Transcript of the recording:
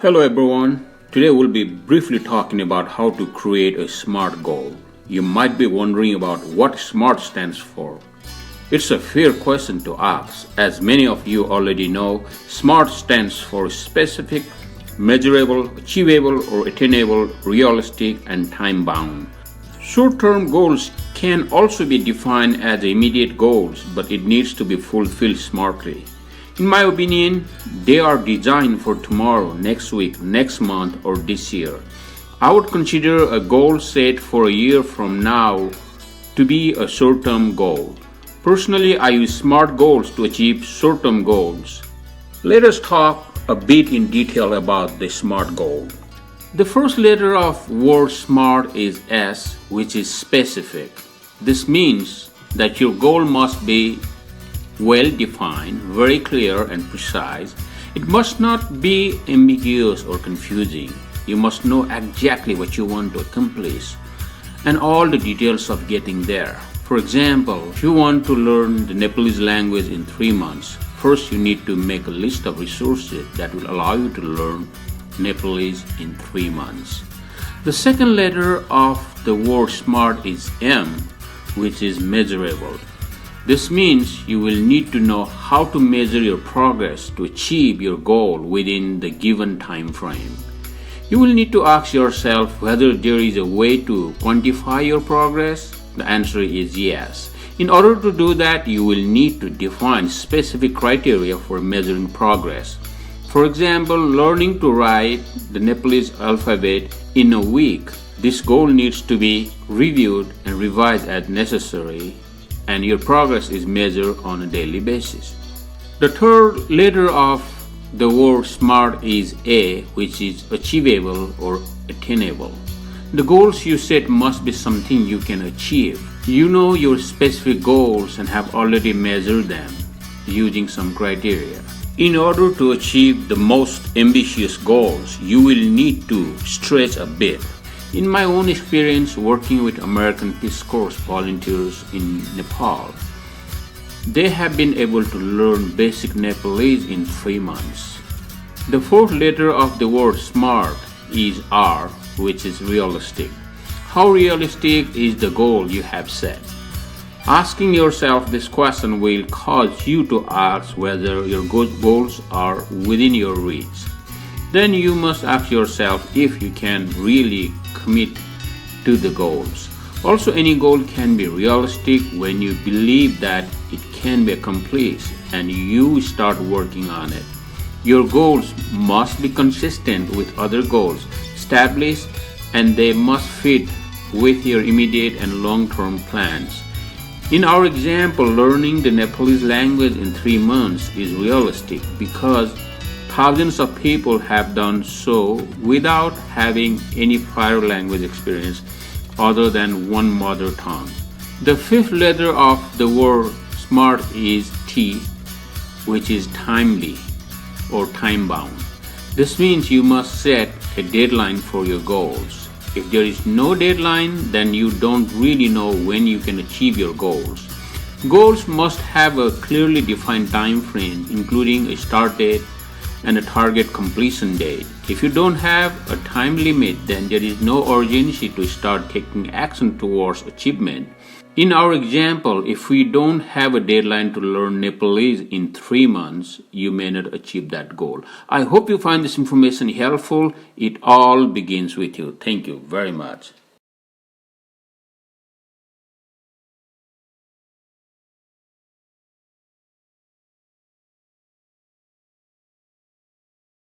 Hello everyone. Today we'll be briefly talking about how to create a SMART goal. You might be wondering about what SMART stands for. It's a fair question to ask. As many of you already know, SMART stands for specific, measurable, achievable or attainable, realistic and time-bound. Short-term goals can also be defined as immediate goals, but it needs to be fulfilled smartly. In my opinion, they are designed for tomorrow, next week, next month, or this year. I would consider a goal set for a year from now to be a short-term goal. Personally, I use SMART goals to achieve short-term goals. Let us talk a bit in detail about the SMART goal. The first letter of word SMART is S, which is specific. This means that your goal must be well defined, very clear and precise. It must not be ambiguous or confusing. You must know exactly what you want to accomplish and all the details of getting there. For example, if you want to learn the Nepalese language in 3 months, first you need to make a list of resources that will allow you to learn Nepalese in 3 months. The second letter of the word SMART is M, which is measurable. This means you will need to know how to measure your progress to achieve your goal within the given time frame. You will need to ask yourself whether there is a way to quantify your progress. The answer is yes. In order to do that, you will need to define specific criteria for measuring progress. For example, learning to write the Nepalese alphabet in a week. This goal needs to be reviewed and revised as necessary, and your progress is measured on a daily basis. The third letter of the word SMART is A, which is achievable or attainable. The goals you set must be something you can achieve. You know your specific goals and have already measured them using some criteria. In order to achieve the most ambitious goals, you will need to stretch a bit. In my own experience working with American Peace Corps volunteers in Nepal, they have been able to learn basic Nepalese in 3 months. The fourth letter of the word SMART is R, which is realistic. How realistic is the goal you have set? Asking yourself this question will cause you to ask whether your goals are within your reach. Then you must ask yourself if you can really commit to the goals. Also, any goal can be realistic when you believe that it can be accomplished and you start working on it. Your goals must be consistent with other goals established, and they must fit with your immediate and long-term plans. In our example, learning the Nepalese language in 3 months is realistic because thousands of people have done so without having any prior language experience other than one mother tongue. The fifth letter of the word SMART is T, which is timely or time-bound. This means you must set a deadline for your goals. If there is no deadline, then you don't really know when you can achieve your goals. Goals must have a clearly defined time frame, including a start date and a target completion date. If you don't have a time limit, then there is no urgency to start taking action towards achievement. In our example, if we don't have a deadline to learn Nepalese in 3 months, you may not achieve that goal. I hope you find this information helpful. It all begins with you. Thank you very much.